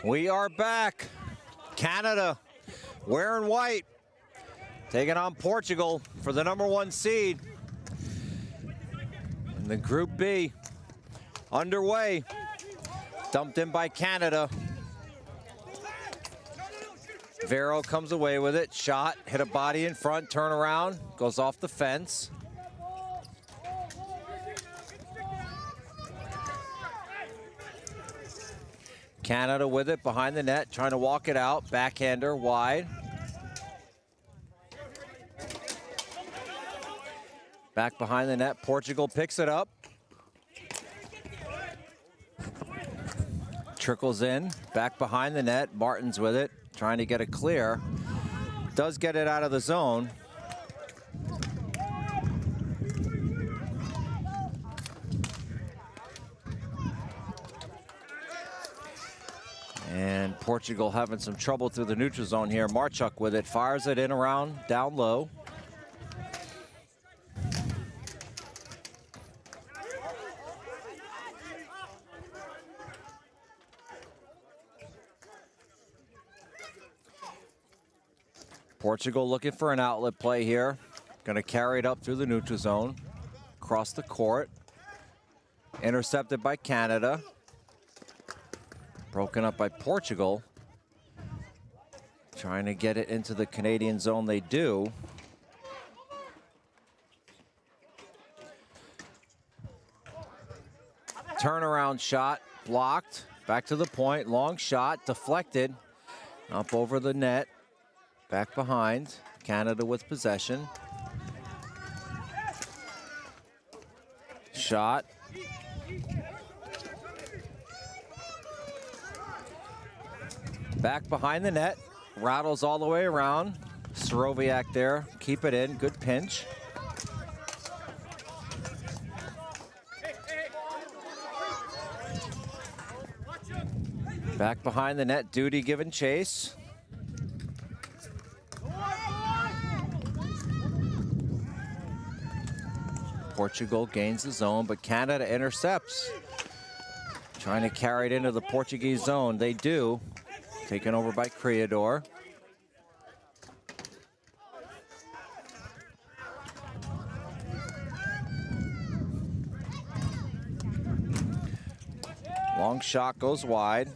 We are back. Canada wearing white, taking on Portugal for the #1 seed. In the Group B, underway. Dumped in by Canada. Vero comes away with it. Shot, hit a body in front, turn around, goes off the fence. Canada with it behind the net, trying to walk it out. Backhander wide. Back behind the net, Portugal picks it up. Trickles in, back behind the net. Martin's with it, trying to get it clear. Does get it out of the zone. And Portugal having some trouble through the neutral zone here. Marchuk with it, fires it in around, down low. Portugal looking for an outlet play here. Gonna carry it up through the neutral zone, across the court. Intercepted by Canada. Broken up by Portugal. Trying to get it into the Canadian zone, they do. Turnaround shot, blocked. Back to the point, long shot, deflected. Up over the net, back behind. Canada with possession. Shot. Back behind the net, rattles all the way around. Soroviak there, keep it in, good pinch. Back behind the net, Duty giving chase. Portugal gains the zone, but Canada intercepts. Trying to carry it into the Portuguese zone, they do. Taken over by Creador. Long shot goes wide.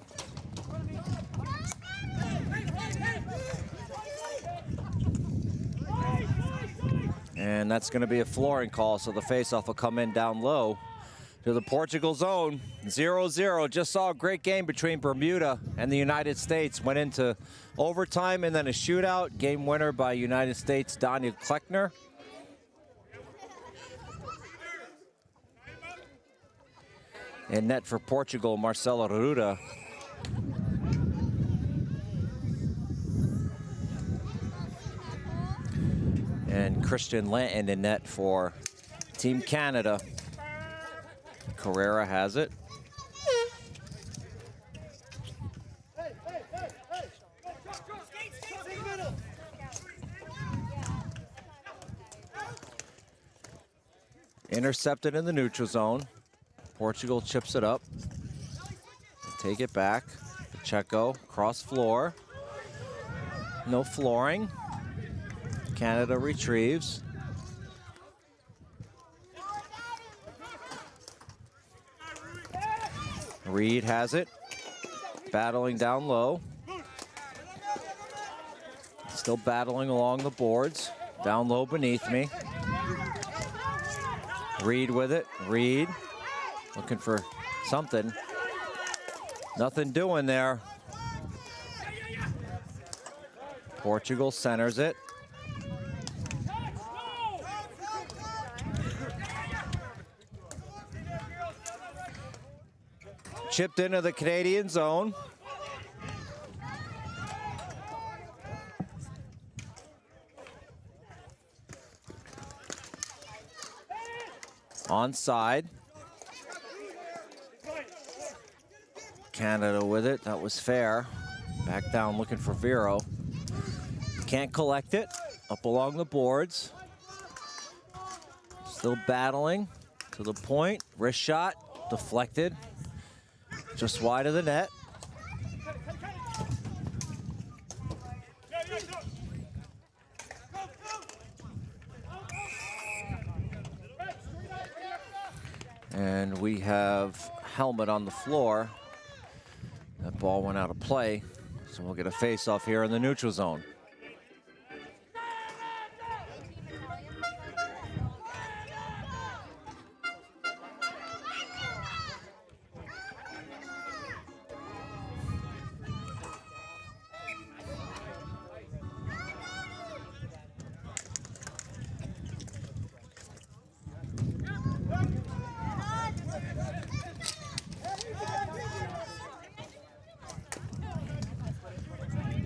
And that's going to be a flooring call, so the faceoff will come in down low to the Portugal zone. 0-0. Just saw a great game between Bermuda and the United States. Went into overtime and then a shootout. Game winner by United States, Daniel Kleckner. In net for Portugal, Marcelo Ruda. And Christian Lanton in net for Team Canada. Carrera has it. Intercepted in the neutral zone. Portugal chips it up. Take it back. Pacheco, cross floor. No flooring. Canada retrieves. Reed has it, battling down low. Still battling along the boards, down low beneath me. Reed with it, Reed looking for something. Nothing doing there. Portugal centers it. Chipped into the Canadian zone. Onside. Canada with it, that was fair. Back down looking for Vero. Can't collect it, up along the boards. Still battling to the point, wrist shot, deflected. Just wide of the net. And we have helmet on the floor. That ball went out of play, so we'll get a face-off here in the neutral zone.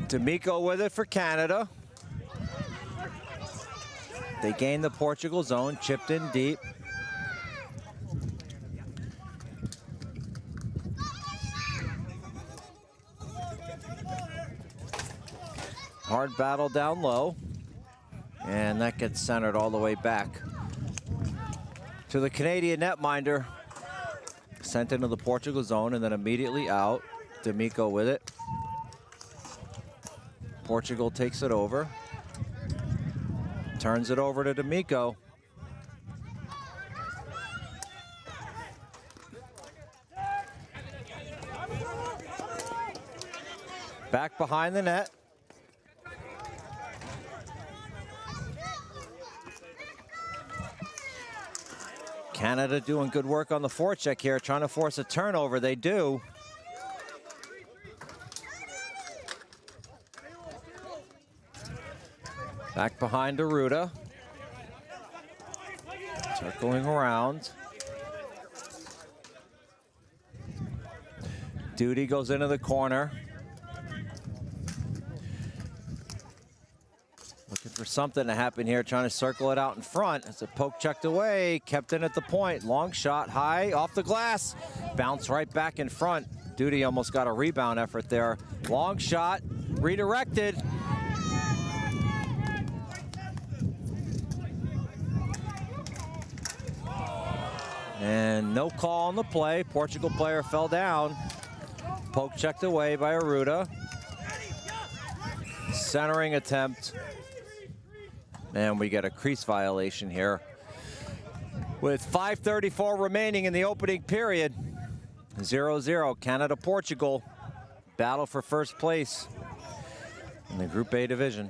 D'Amico with it for Canada. They gain the Portugal zone, chipped in deep. Hard battle down low. And that gets centered all the way back to the Canadian netminder. Sent into the Portugal zone and then immediately out. D'Amico with it. Portugal takes it over. Turns it over to D'Amico. Back behind the net. Canada doing good work on the forecheck here, trying to force a turnover. They do. Back behind Aruda. Circling around. Duty goes into the corner. Looking for something to happen here, trying to circle it out in front. It's a poke checked away, kept in at the point. Long shot, high, off the glass. Bounce right back in front. Duty almost got a rebound effort there. Long shot, redirected. And no call on the play. Portugal player fell down. Poke checked away by Aruda. Centering attempt. And we get a crease violation here. With 5:34 remaining in the opening period. 0-0, Canada, Portugal. Battle for first place in the Group A division.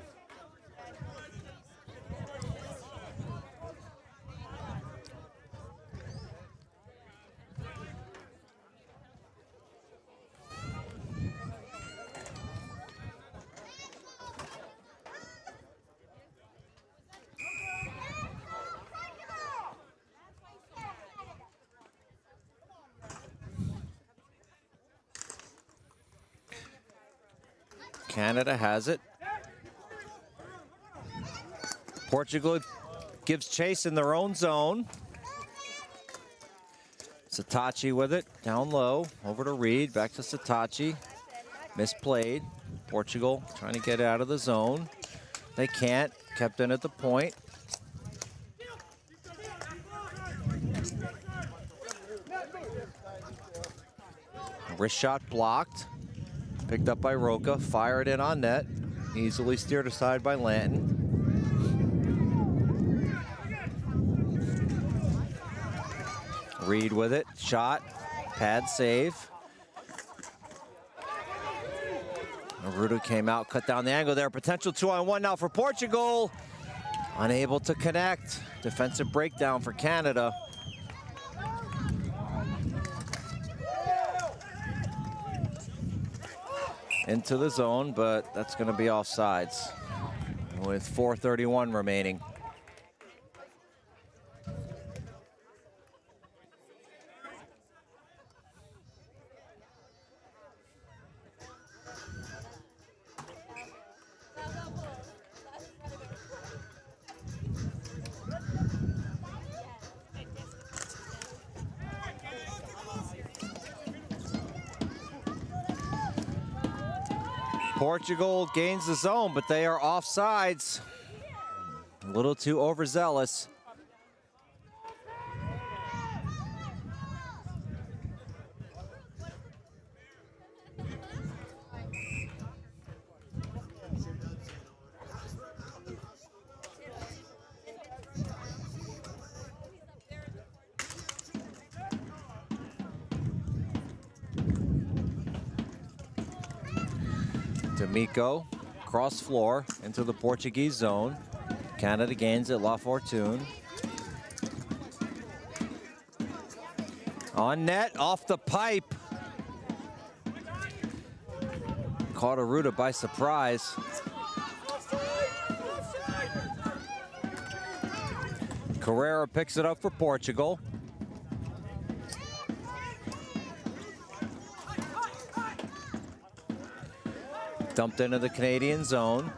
Canada has it. Portugal gives chase in their own zone. Satachi with it, down low, over to Reed, back to Satachi. Misplayed. Portugal trying to get out of the zone. They can't, kept in at the point. Wrist shot blocked. Picked up by Roca, fired in on net. Easily steered aside by Lanton. Reed with it, shot, pad save. Aruda came out, cut down the angle there. Potential 2-on-1 now for Portugal. Unable to connect. Defensive breakdown for Canada. Into the zone, but that's going to be offsides with 4:31 remaining. Portugal gains the zone, but they are offsides. A little too overzealous. D'Amico, cross floor into the Portuguese zone. Canada gains it, La Fortune. On net, off the pipe. Caught Arruda by surprise. Carrera picks it up for Portugal. Dumped into the Canadian zone.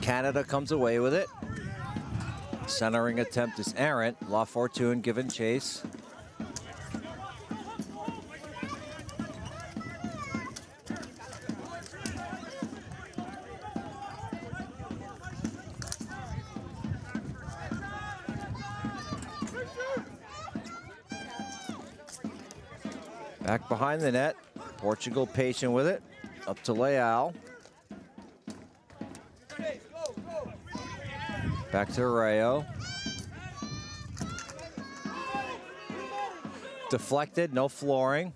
Canada comes away with it. Centering attempt is errant. La Fortune given chase. Back behind the net. Portugal patient with it. Up to Leal. Back to Rayo. Deflected, no flooring.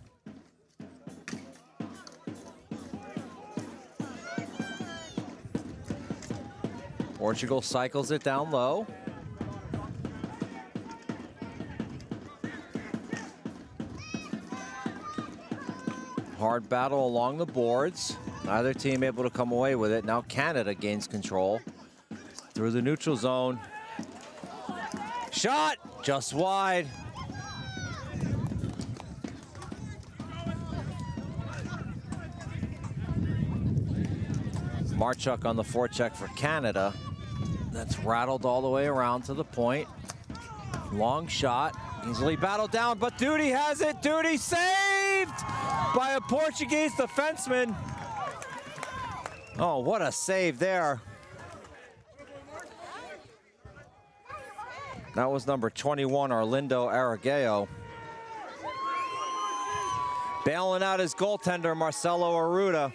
Portugal cycles it down low. Hard battle along the boards. Neither team able to come away with it. Now Canada gains control through the neutral zone. Shot just wide. Marchuk on the forecheck for Canada. That's rattled all the way around to the point. Long shot. Easily battled down, but Duty has it. Duty saved by a Portuguese defenseman. Oh, what a save there. That was number 21, Arlindo Aragao. Bailing out his goaltender, Marcelo Arruda.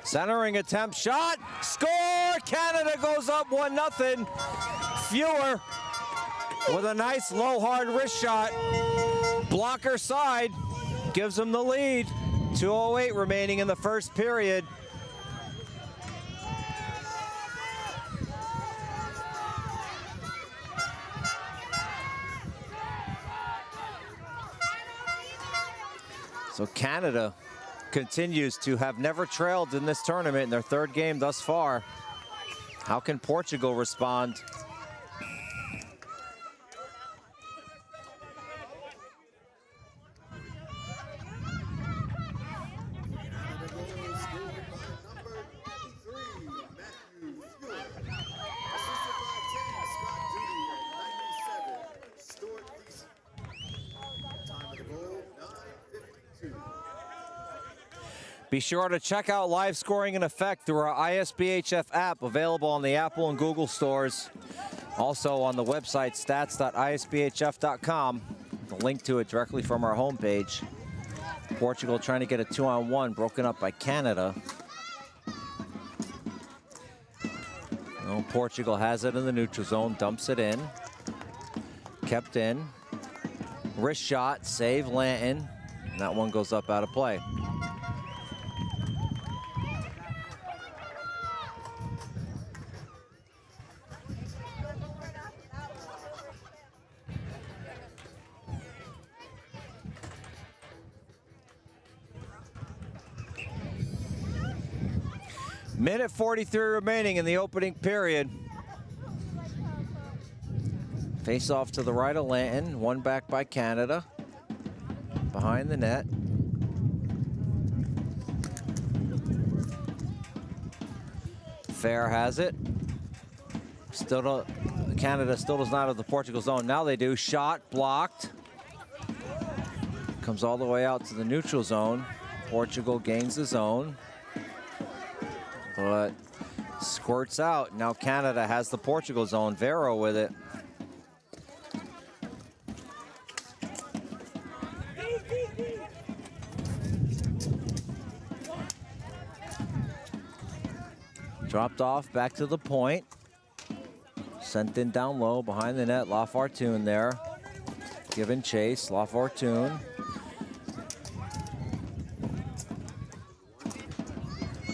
Centering attempt, shot, score! Canada goes up 1-0. Fewer with a nice low hard wrist shot. Blocker side gives them the lead. 2:08 remaining in the first period. So Canada continues to have never trailed in this tournament in their third game thus far. How can Portugal respond? Be sure to check out live scoring in effect through our ISBHF app, available on the Apple and Google stores. Also on the website stats.isbhf.com. The link to it directly from our homepage. Portugal trying to get a 2-on-1, broken up by Canada. Well, Portugal has it in the neutral zone, dumps it in. Kept in. Wrist shot, save Lanton. And that one goes up out of play. Minute 43 remaining in the opening period. Face off to the right of Lanton, one back by Canada. Behind the net. Fair has it. Canada still does not have the Portugal zone. Now they do. Shot blocked. Comes all the way out to the neutral zone. Portugal gains the zone, but squirts out. Now Canada has the Portugal zone. Vero with it. Dropped off, back to the point. Sent in down low, behind the net, La Fortune there. Giving chase, La Fortune.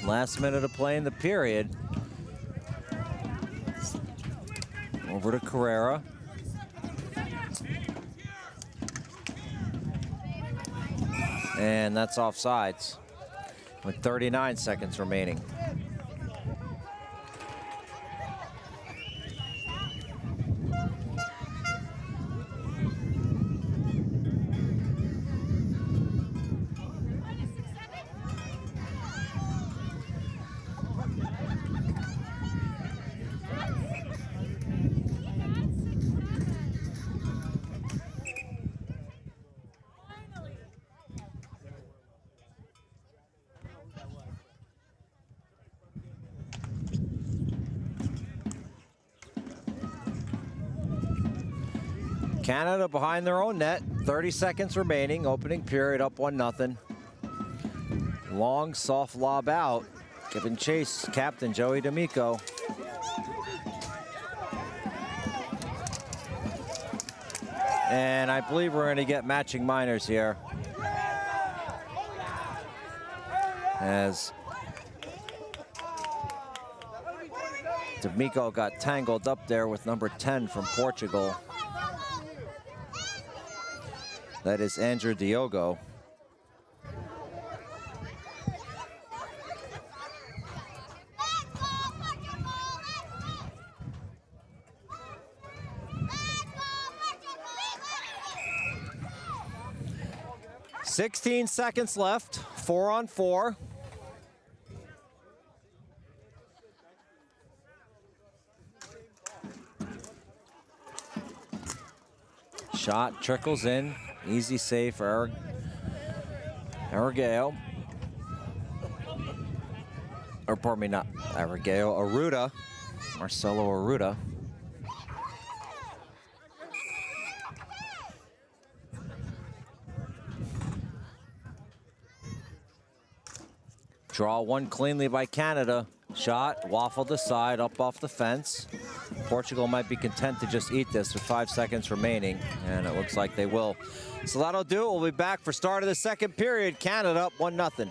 Last minute of play in the period. Over to Carrera. And that's offsides with 39 seconds remaining. Canada behind their own net, 30 seconds remaining, opening period up 1-0. Long, soft lob out, giving chase, captain Joey D'Amico. And I believe we're gonna get matching minors here. As D'Amico got tangled up there with number 10 from Portugal. That is Andrew Diogo. "16 seconds left, 4-on-4. Shot trickles in. Easy save for Arregao. Or pardon me, not Arregao, Arruda. Marcelo Arruda. Draw one cleanly by Canada. Shot, waffled aside, up off the fence. Portugal might be content to just eat this with 5 seconds remaining, and it looks like they will. So that'll do it. We'll be back for start of the second period. Canada up 1-0.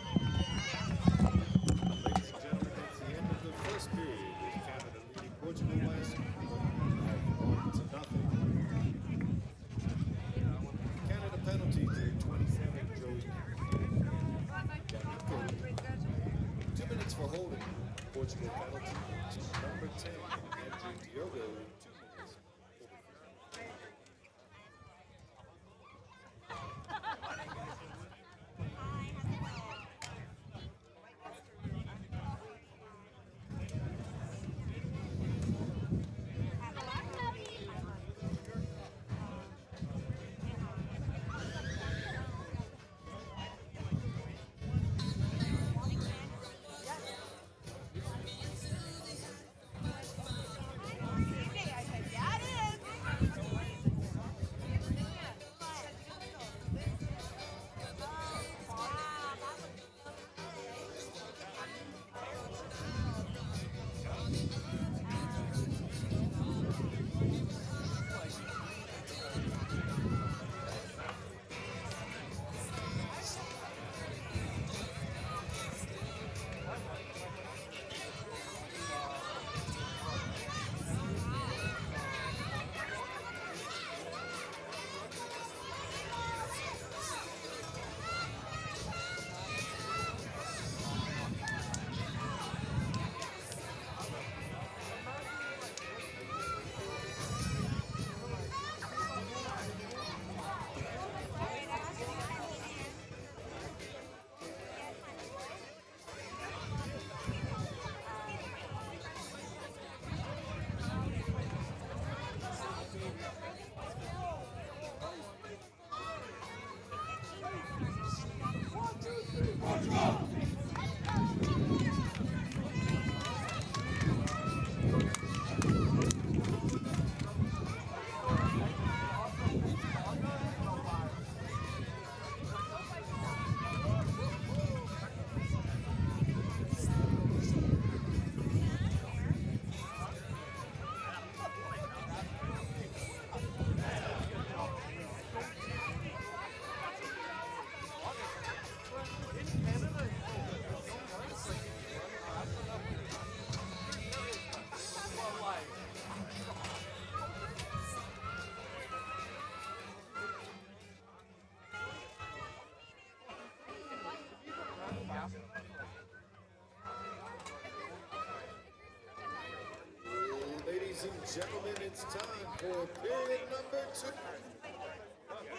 Gentlemen, it's time for period number 2.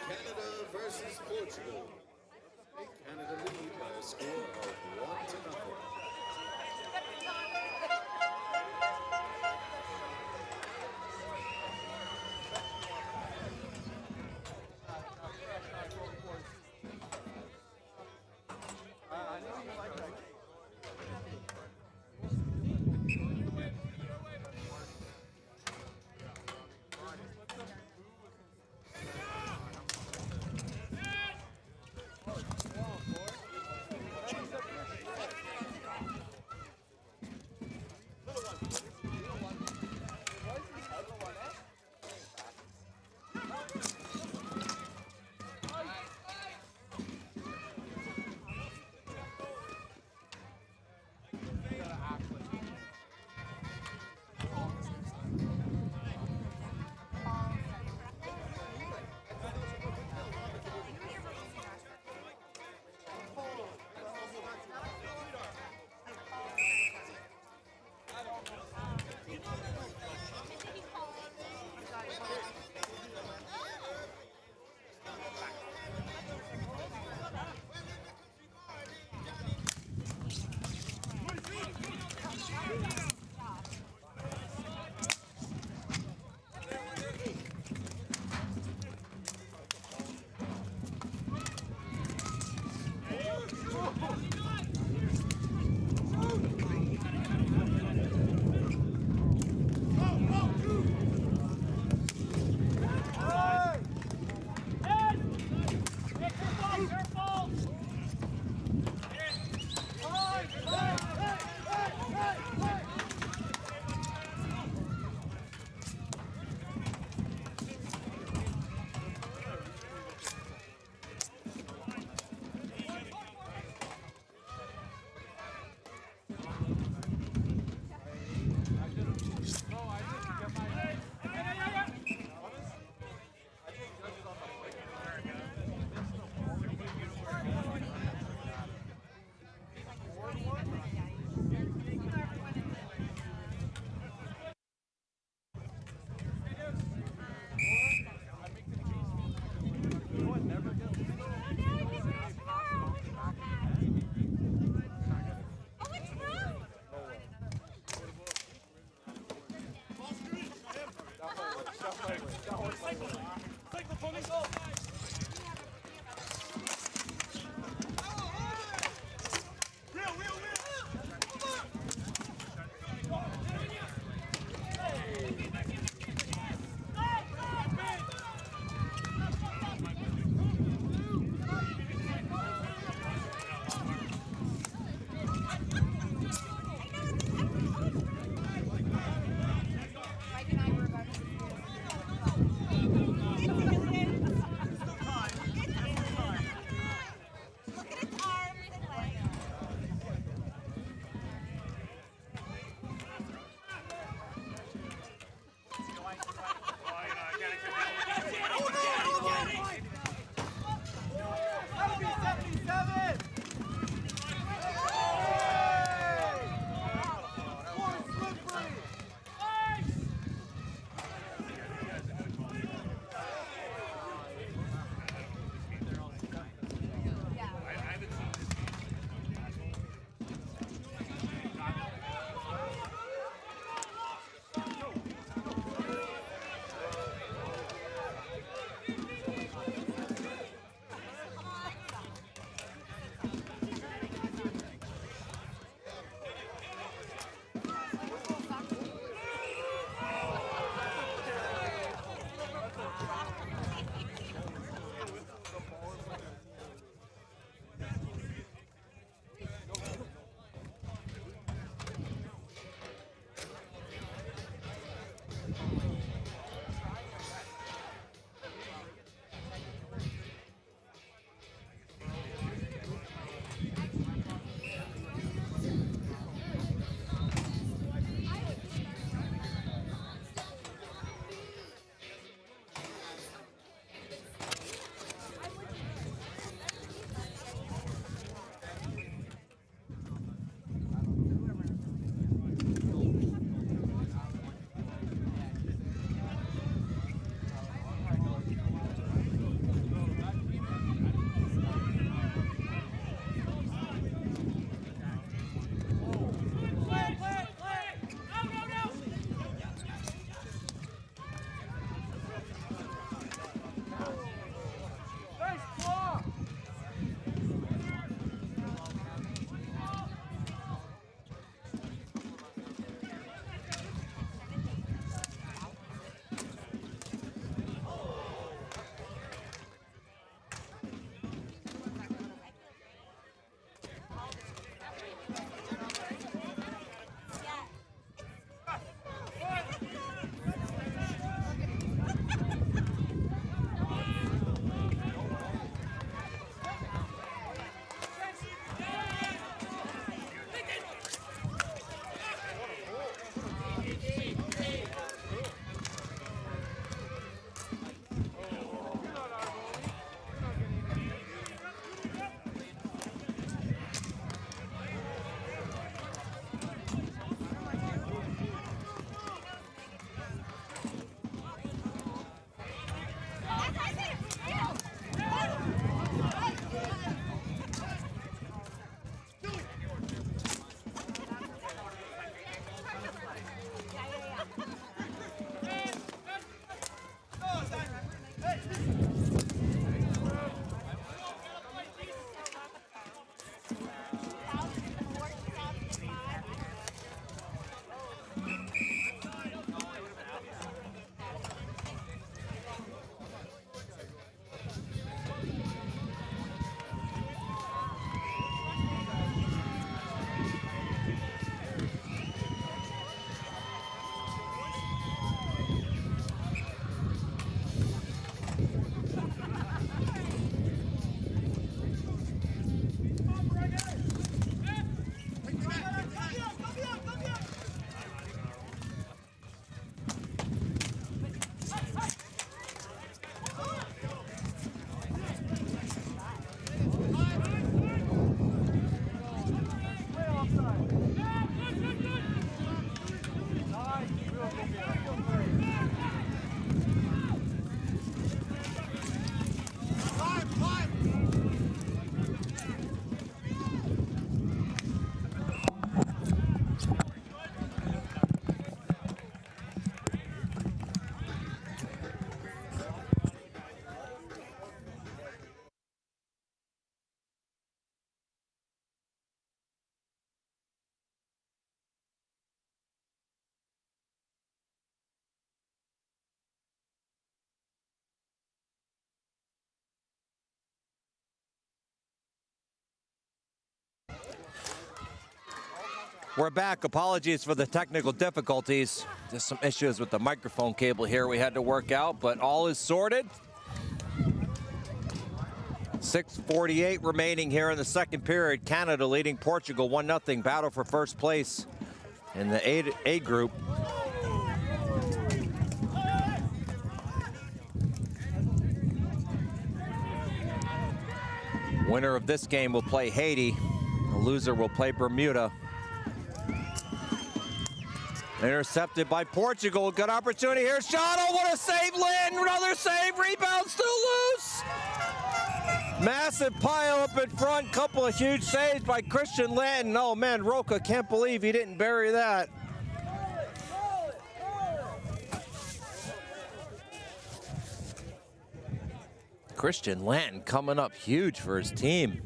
Canada versus Portugal. Canada lead by a score of 1-0. We're back. Apologies for the technical difficulties. Just some issues with the microphone cable here we had to work out, but all is sorted. 6:48 remaining here in the second period. Canada leading Portugal 1-0. Battle for first place in the A group. Winner of this game will play Haiti. The loser will play Bermuda. Intercepted by Portugal. Good opportunity here. Shot. Oh, what a save, Lynn. Another save. Rebound still loose. Massive pile up in front. Couple of huge saves by Christian Lanton. Oh, man, Roca can't believe he didn't bury that. Christian Lanton coming up huge for his team.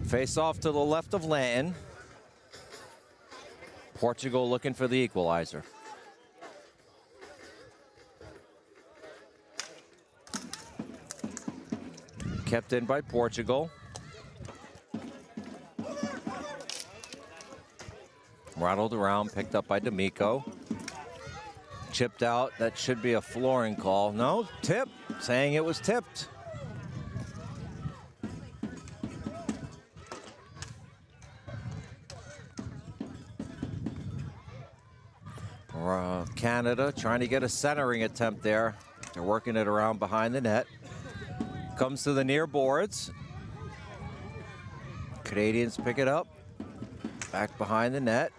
Face off to the left of Lanton. Portugal looking for the equalizer. Kept in by Portugal. Rattled around, picked up by D'Amico. Chipped out, that should be a flooring call. No, tip, saying it was tipped. Canada trying to get a centering attempt there. They're working it around behind the net. Comes to the near boards. Canadians pick it up. Back behind the net.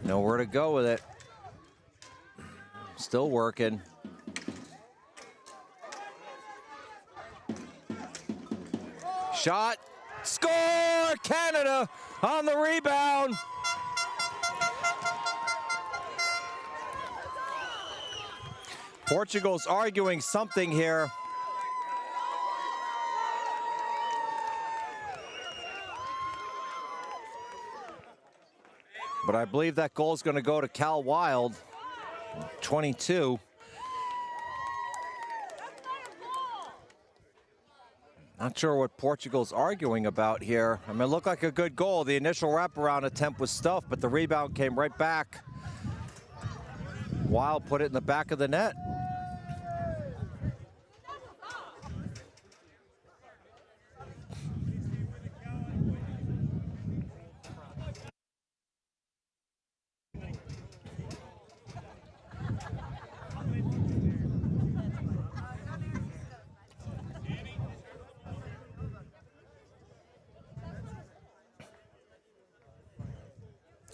Nowhere to go with it. Still working. Shot. Score! Canada on the rebound. Portugal's arguing something here. But I believe that goal is going to go to Cal Wild, 22. Not sure what Portugal's arguing about here. I mean, it looked like a good goal. The initial wraparound attempt was stuffed, but the rebound came right back. Wild put it in the back of the net.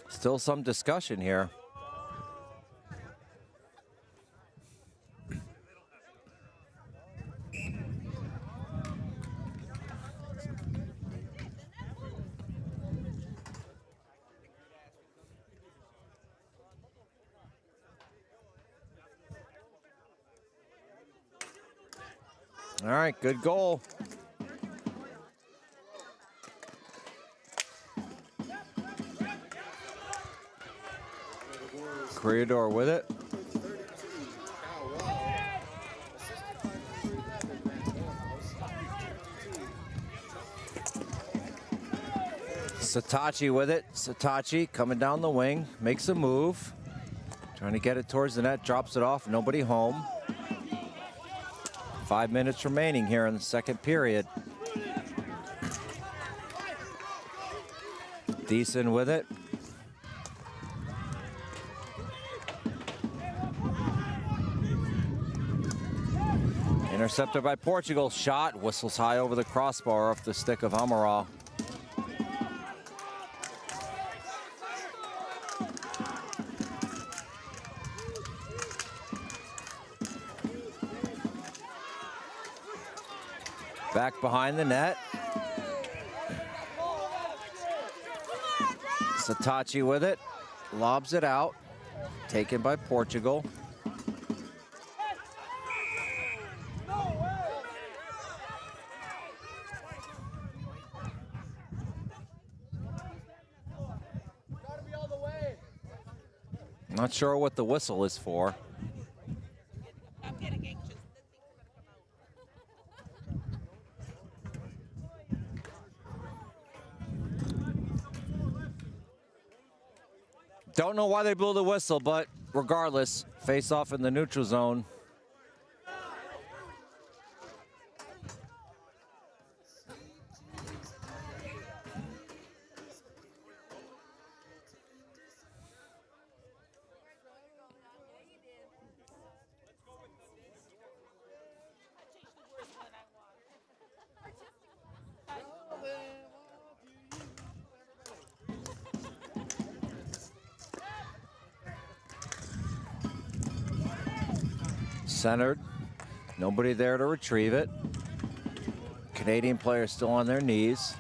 Still some discussion here. All right, good goal. Corridor with it. Satachi with it. Satachi coming down the wing, makes a move. Trying to get it towards the net, drops it off, nobody home. 5 minutes remaining here in the second period. Decent with it. Intercepted by Portugal. Shot whistles high over the crossbar off the stick of Amaral. Back behind the net. Satachi with it. Lobs it out. Taken by Portugal. Not sure what the whistle is for. Don't know why they blew the whistle, but regardless, face off in the neutral zone. Centered, nobody there to retrieve it. Canadian players still on their knees.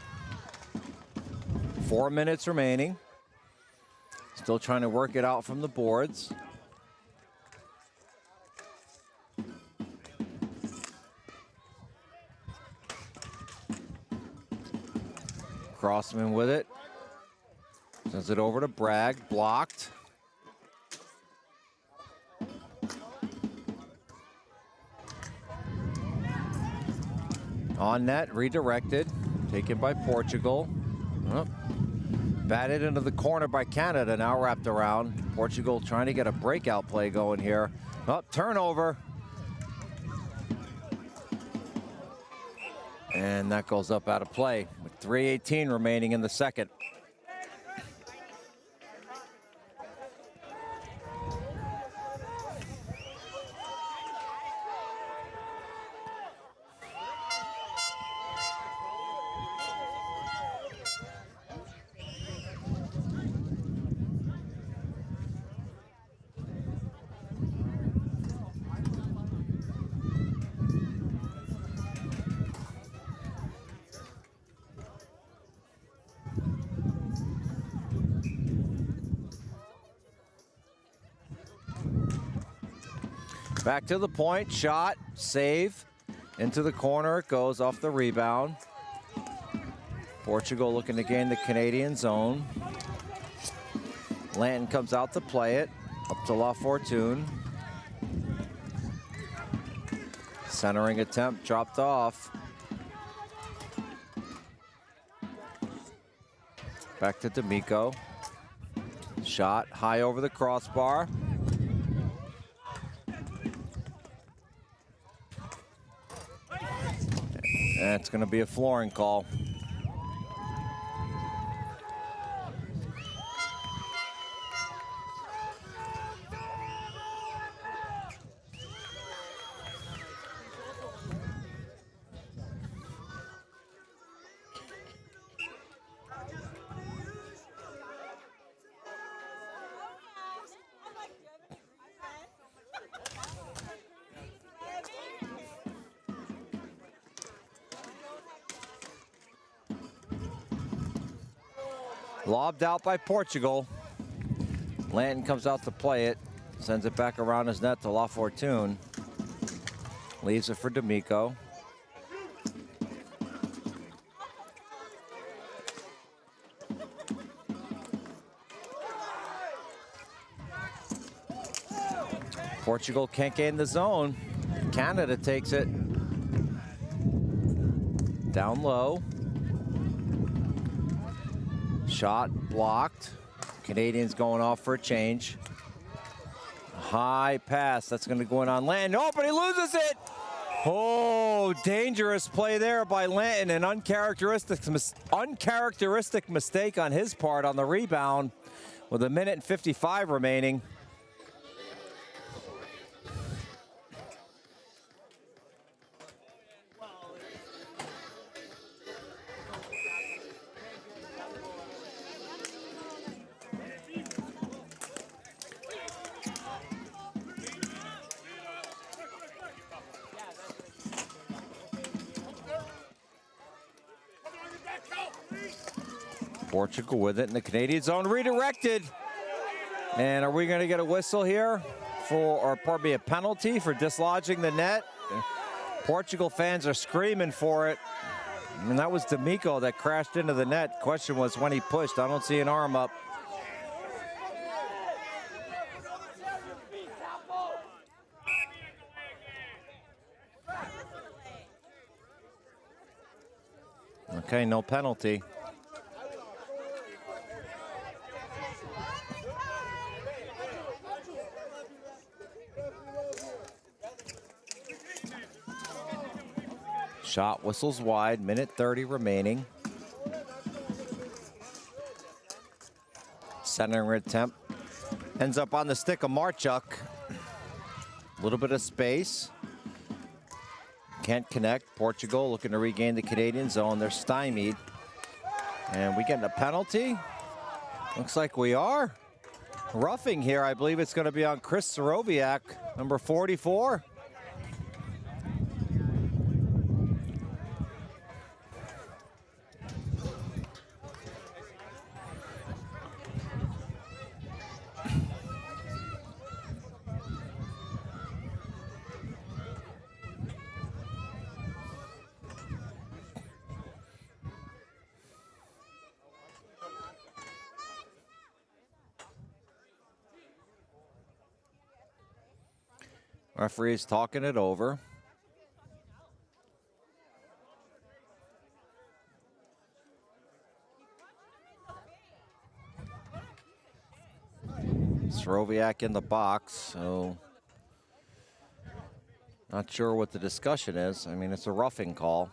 4 minutes remaining. Still trying to work it out from the boards. Crossman with it. Sends it over to Bragg, blocked. On net, redirected, taken by Portugal. Oh. Batted into the corner by Canada, now wrapped around. Portugal trying to get a breakout play going here. Oh, turnover. And that goes up out of play with 3:18 remaining in the second. Back to the point, shot, save. Into the corner, it goes off the rebound. Portugal looking to gain the Canadian zone. Lanton comes out to play it, up to La Fortune. Centering attempt dropped off. Back to D'Amico. Shot high over the crossbar. And it's going to be a flooring call. Lobbed out by Portugal. Lanton comes out to play it. Sends it back around his net to La Fortune. Leaves it for D'Amico. Portugal can't gain the zone. Canada takes it. Down low. Shot blocked. Canadians going off for a change. High pass. That's going to go in on Lanton. Oh, but he loses it. Oh, dangerous play there by Lanton. An uncharacteristic mistake on his part on the rebound with 1:55 remaining. Portugal with it in the Canadian zone, redirected. And are we going to get a whistle here for, or pardon me, a penalty for dislodging the net? Portugal fans are screaming for it. And that was D'Amico that crashed into the net. Question was when he pushed. I don't see an arm up. Okay, no penalty. Shot whistles wide, minute 30 remaining. Centering attempt ends up on the stick of Marchuk. A little bit of space. Can't connect. Portugal looking to regain the Canadian zone. They're stymied. And we getting a penalty? Looks like we are. Roughing here, I believe it's going to be on Chris Soroviak, number 44. Referee's talking it over. Soroviak in the box, so not sure what the discussion is. I mean, it's a roughing call.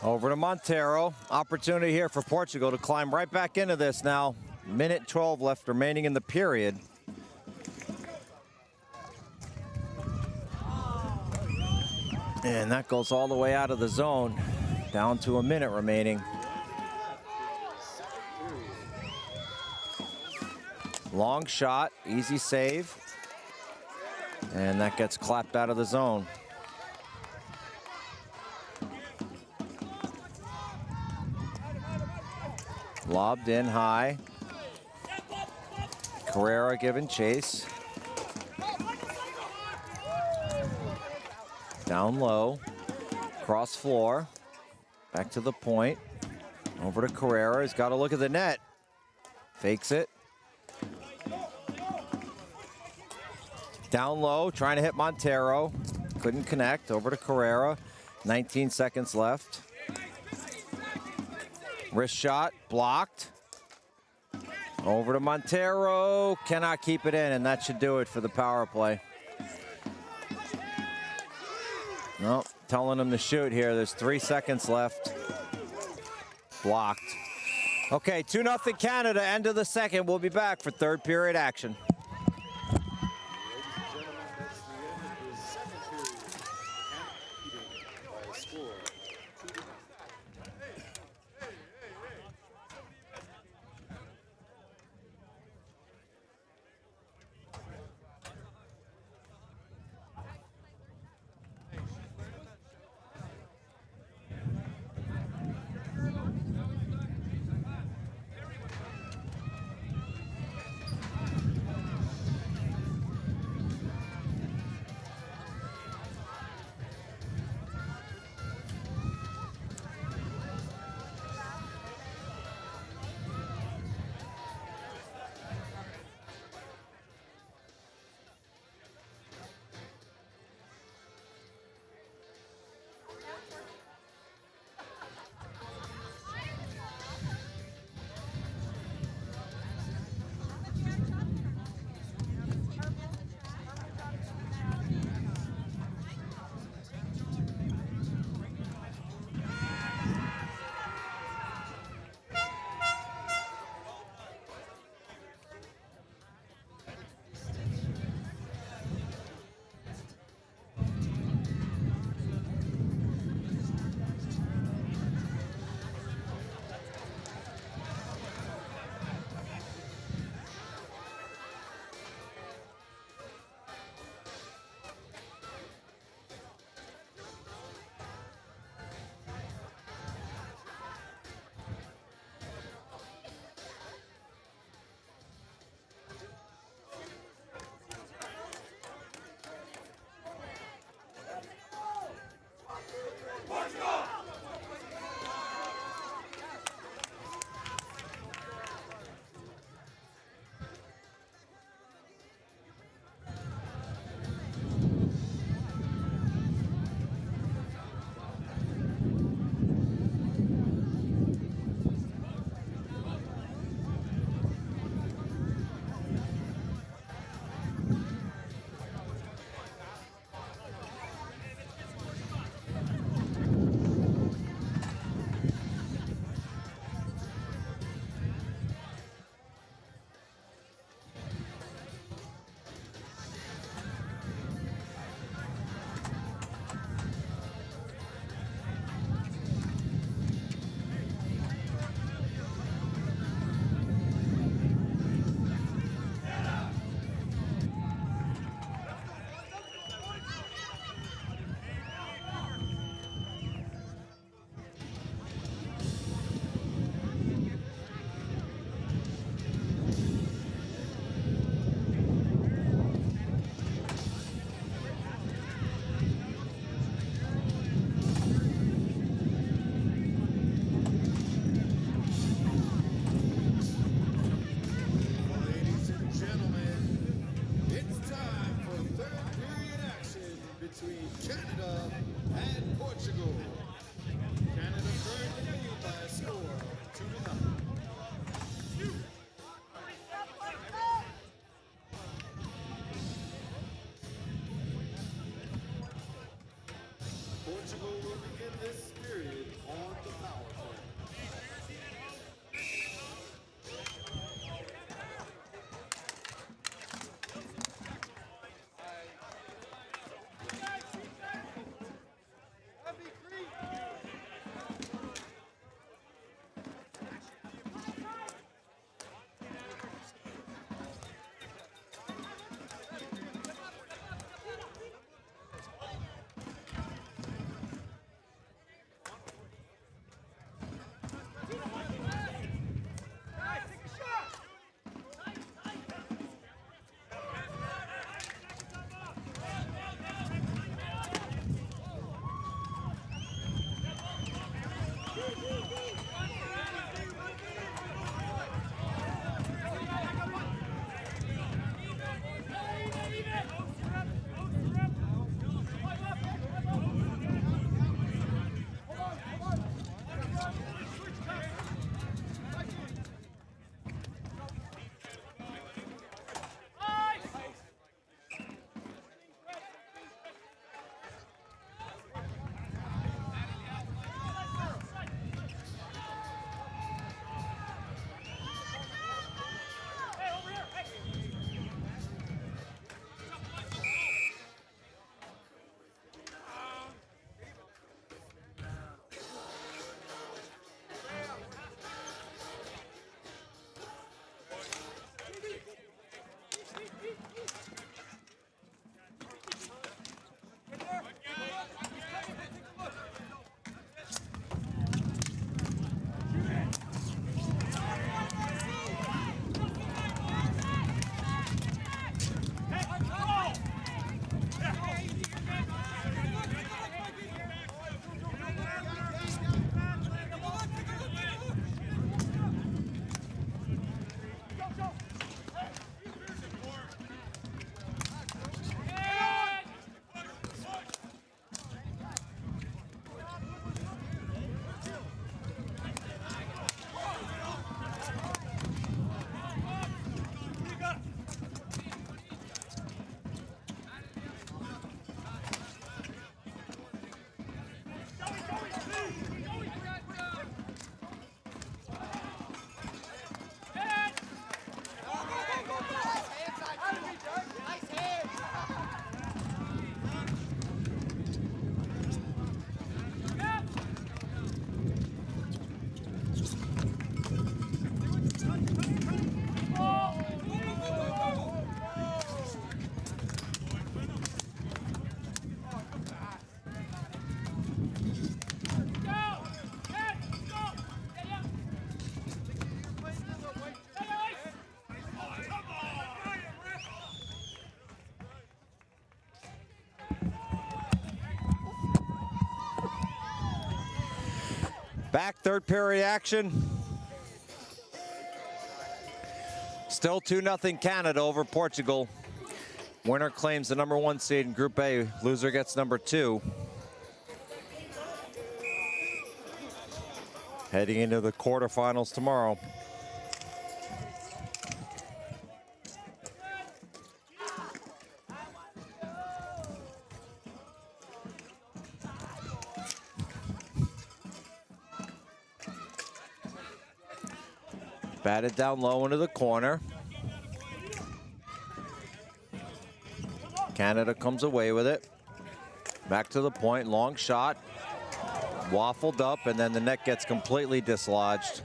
Over to Montero. Opportunity here for Portugal to climb right back into this now. Minute 12 left remaining in the period. And that goes all the way out of the zone. Down to a minute remaining. Long shot, easy save. And that gets clapped out of the zone. Lobbed in high. Carrera giving chase. Down low. Cross floor. Back to the point. Over to Carrera. He's got to look at the net. Fakes it. Down low, trying to hit Montero. Couldn't connect. Over to Carrera. 19 seconds left. Wrist shot, blocked. Over to Montero, cannot keep it in, and that should do it for the power play. No, telling him to shoot here. There's 3 seconds left. Blocked. Okay, 2-0 Canada, end of the second. We'll be back for third period action. Back, third period action. Still 2-0 Canada over Portugal. Winner claims the #1 seed in Group A. Loser gets #2. Heading into the quarterfinals tomorrow. Batted down low into the corner. Canada comes away with it. Back to the point, long shot. Waffled up, and then the net gets completely dislodged.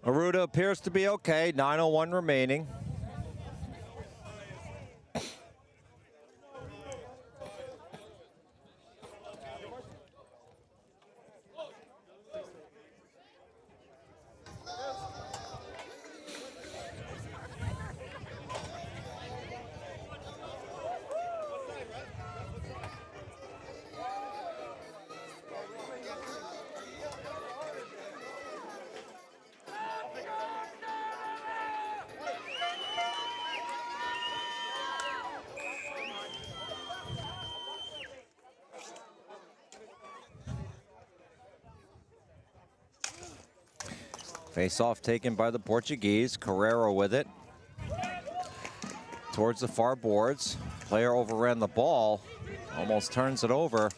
Aruda appears to be okay, 9:01 remaining. Face-off taken by the Portuguese. Carrero with it. Towards the far boards. Player overran the ball. Almost turns it over.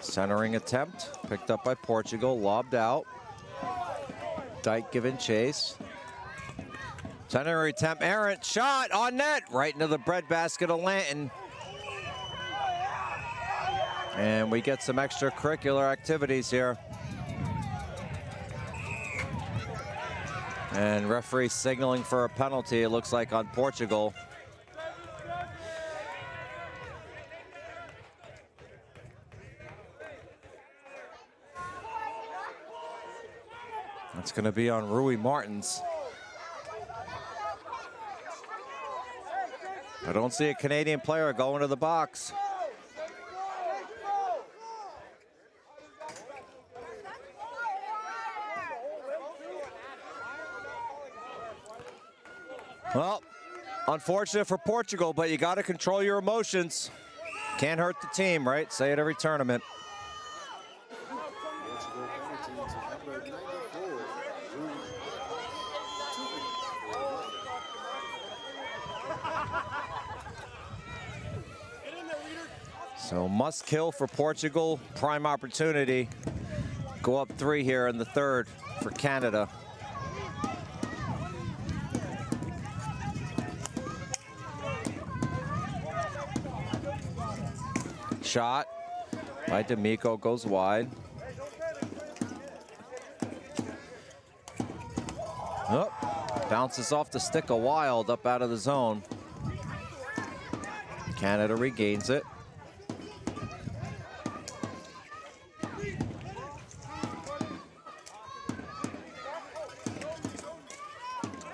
Centering attempt. Picked up by Portugal. Lobbed out. Dyke giving chase. Centering attempt. Errant shot on net. Right into the breadbasket of Lanton. And we get some extracurricular activities here. And referee signaling for a penalty, it looks like, on Portugal. That's going to be on Rui Martins. I don't see a Canadian player going to the box. Well, unfortunate for Portugal, but you got to control your emotions. Can't hurt the team, right? Say it every tournament. Portugal penalty to number 94, Rui. So must kill for Portugal. Prime opportunity. Go up 3 here in the third for Canada. Shot by D'Amico goes wide. Oh, bounces off the stick of Wild up out of the zone. Canada regains it.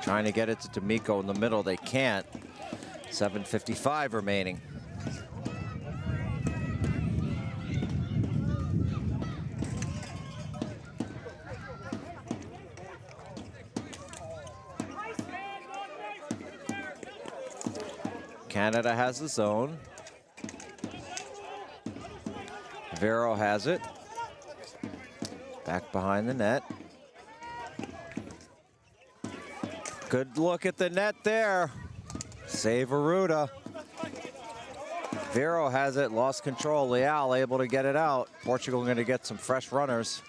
Trying to get it to D'Amico in the middle. They can't. 7:55 remaining. Canada has the zone. Vero has it. Back behind the net. Good look at the net there. Save Aruda. Vero has it, lost control. Leal able to get it out. Portugal going to get some fresh runners.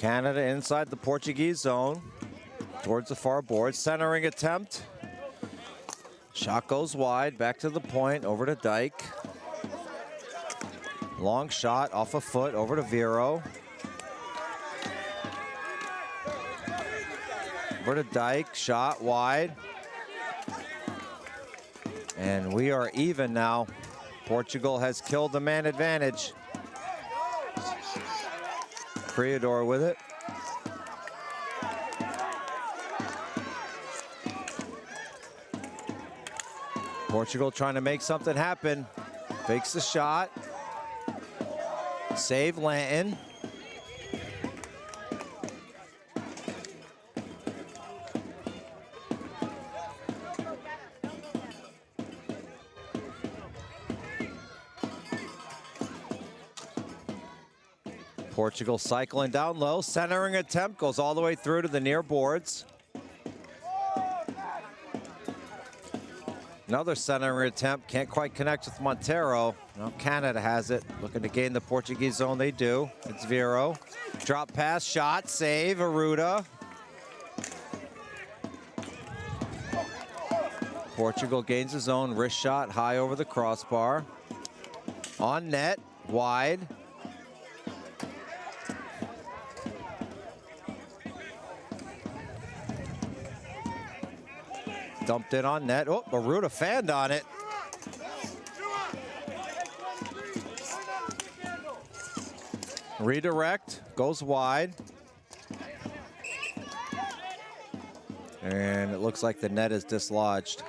Canada inside the Portuguese zone, towards the far board. Centering attempt. Shot goes wide, back to the point, over to Dyke. Long shot off a foot, over to Vero. Over to Dyke, shot wide. And we are even now. Portugal has killed the man advantage. Creador with it. Portugal trying to make something happen. Fakes the shot. Save Lanton. Portugal cycling down low. Centering attempt goes all the way through to the near boards. Another centering attempt, can't quite connect with Montero. Now Canada has it, looking to gain the Portuguese zone, they do. It's Vero. Drop pass, shot, save, Arruda. Portugal gains his own, wrist shot high over the crossbar. On net, wide. Dumped it on net. Oh, Arruda fanned on it. Redirect, goes wide. And it looks like the net is dislodged.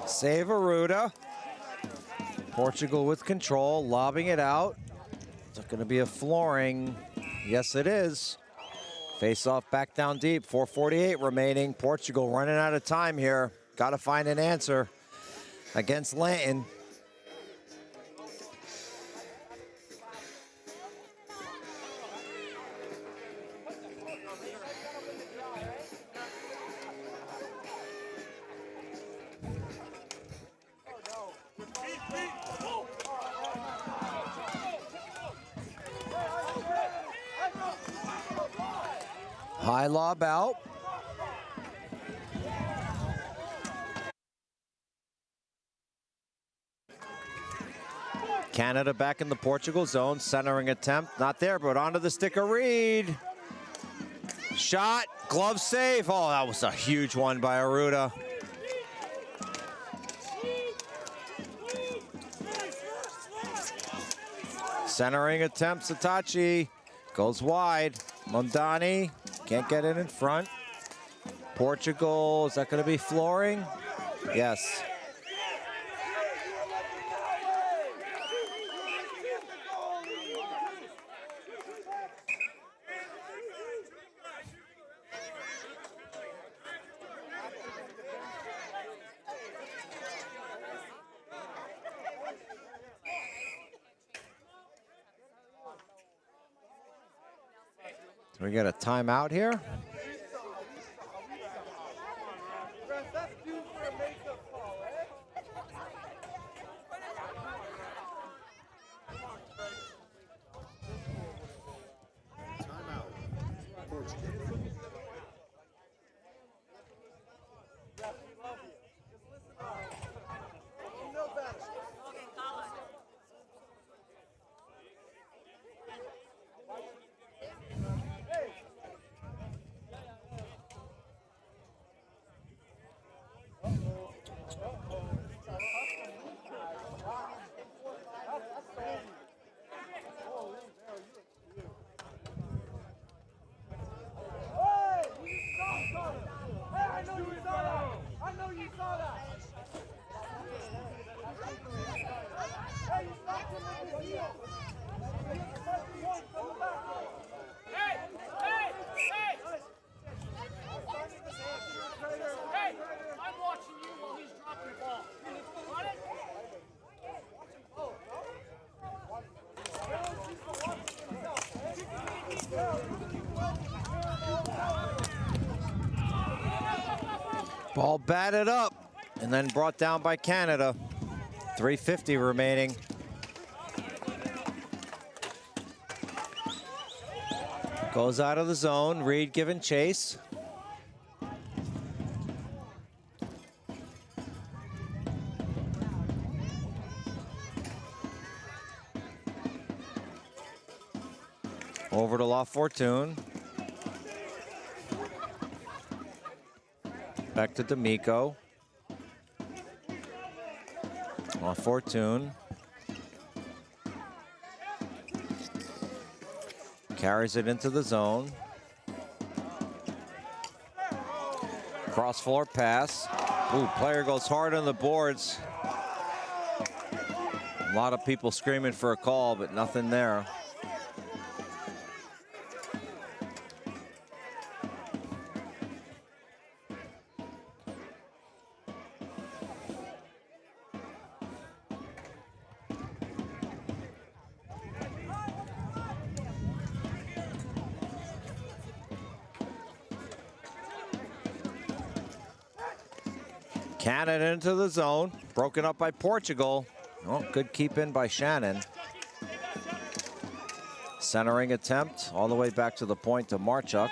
Save Arruda. Portugal with control, lobbing it out. Is it going to be a flooring? Yes, it is. Face off back down deep, 4:48 remaining. Portugal running out of time here. Got to find an answer against Lanton. High lob out. Canada back in the Portugal zone. Centering attempt, not there, but onto the stick of Reed. Shot, glove save. Oh, that was a huge one by Arruda. Centering attempt, Satachi. Goes wide. Mondani can't get it in front. Portugal, is that going to be flooring? Yes. Do we get a timeout here? Ball batted up and then brought down by Canada. 3:50 remaining. Goes out of the zone. Reed giving chase. Over to La Fortune. Back to D'Amico. La Fortune. Carries it into the zone. Cross floor pass. Ooh, player goes hard on the boards. A lot of people screaming for a call, but nothing there. Canada into the zone, broken up by Portugal. Oh, good keep in by Shannon. Centering attempt all the way back to the point to Marchuk.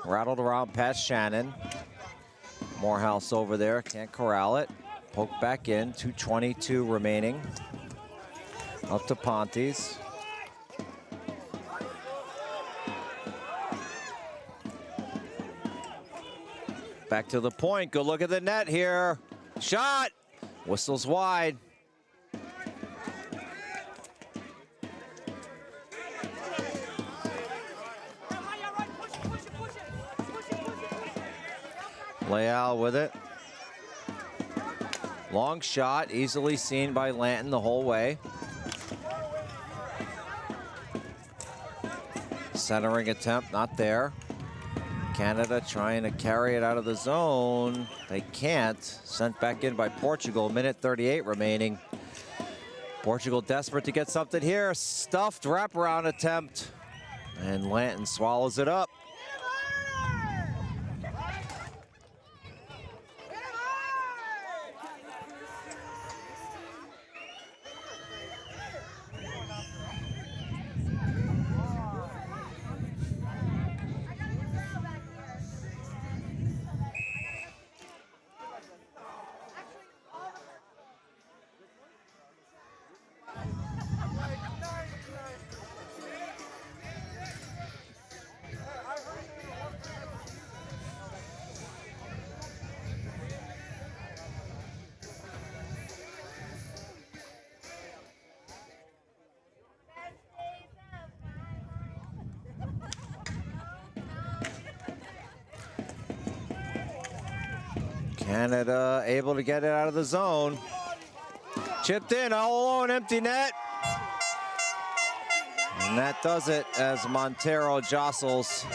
Rattled around past Shannon. Morehouse over there, can't corral it. Poke back in, 2:22 remaining. Up to Pontes. Back to the point. Good look at the net here. Shot. Whistles wide. Leal with it. Long shot, easily seen by Lanton the whole way. Centering attempt, not there. Canada trying to carry it out of the zone. They can't. Sent back in by Portugal. Minute 38 remaining. Portugal desperate to get something here. Stuffed wraparound attempt. And Lanton swallows it up. Canada able to get it out of the zone. Chipped in, all alone, empty net. And that does it as Montero jostles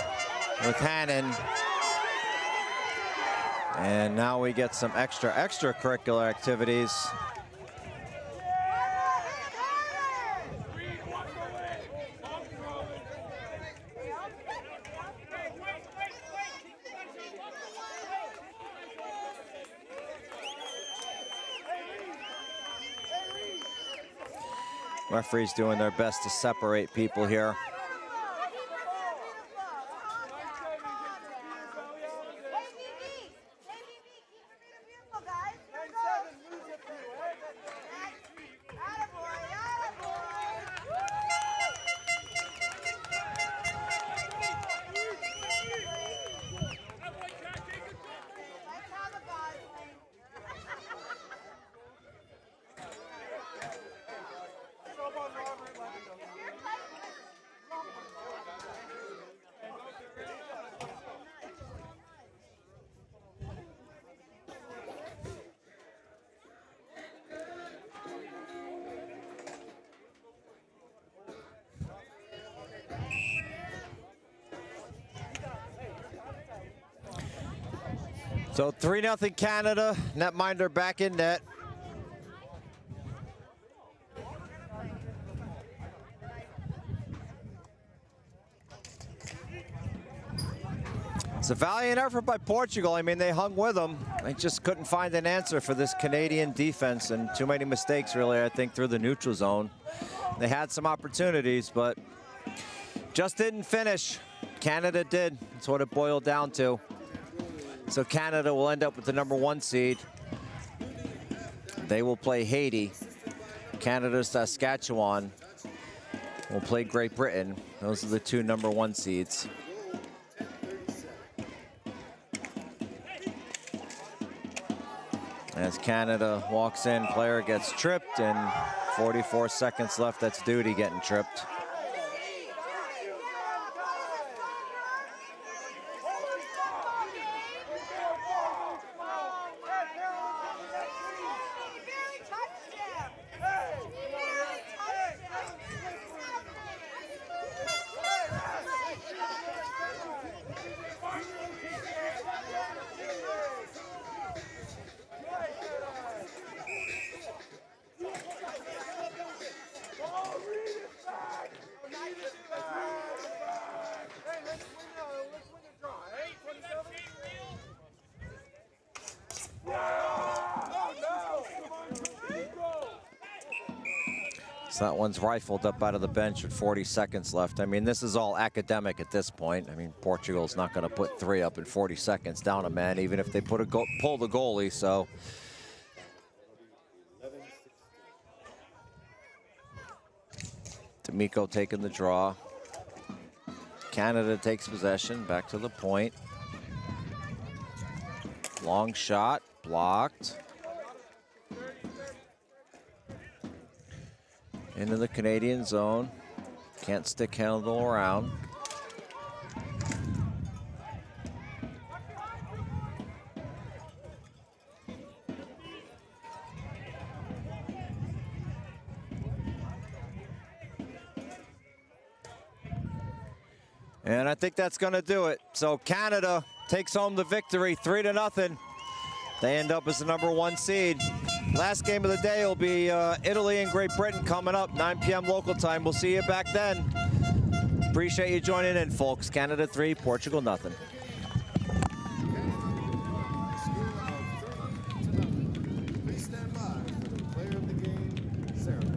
with Hannon. And now we get some extracurricular activities. Referees doing their best to separate people here. So 3-0 Canada, netminder back in net. It's a valiant effort by Portugal. I mean, they hung with them. They just couldn't find an answer for this Canadian defense, and too many mistakes, really, I think, through the neutral zone. They had some opportunities, but just didn't finish. Canada did. That's what it boiled down to. So Canada will end up with the #1 seed. They will play Haiti. Canada's Saskatchewan will play Great Britain. Those are the two #1 seeds. As Canada walks in, player gets tripped, and 44 seconds left. That's Duty getting tripped. So that one's rifled up out of the bench with 40 seconds left. I mean, this is all academic at this point. I mean, Portugal's not going to put 3 up in 40 seconds down a man, even if they pull the goalie. So D'Amico taking the draw. Canada takes possession, back to the point. Long shot, blocked. Into the Canadian zone. Can't stick handle around. And I think that's going to do it. So Canada takes home the victory, 3-0. They end up as the #1 seed. Last game of the day will be Italy and Great Britain coming up, 9 p.m. local time. We'll see you back then. Appreciate you joining in, folks. Canada 3, Portugal 0. Please stand by for the player of the game ceremony.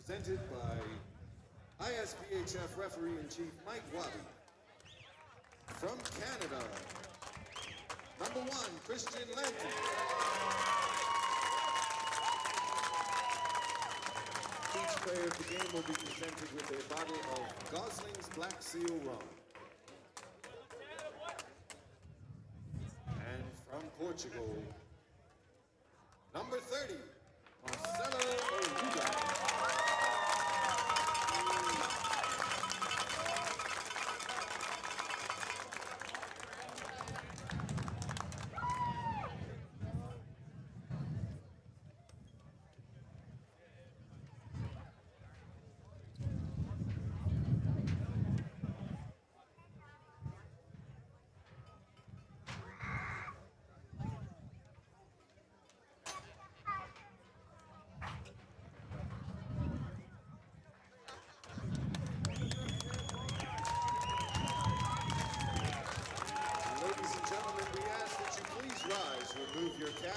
Presented by ISBHF Referee-in-Chief Mike Wabi. From Canada, #1, Christian Lanty. Each player of the game will be presented with a bottle of Gosling's Black Seal rum. And from Portugal, #30, Marcelo Oruga.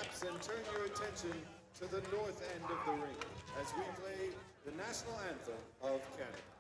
caps and turn your attention to the north end of the ring as we play the national anthem of Canada.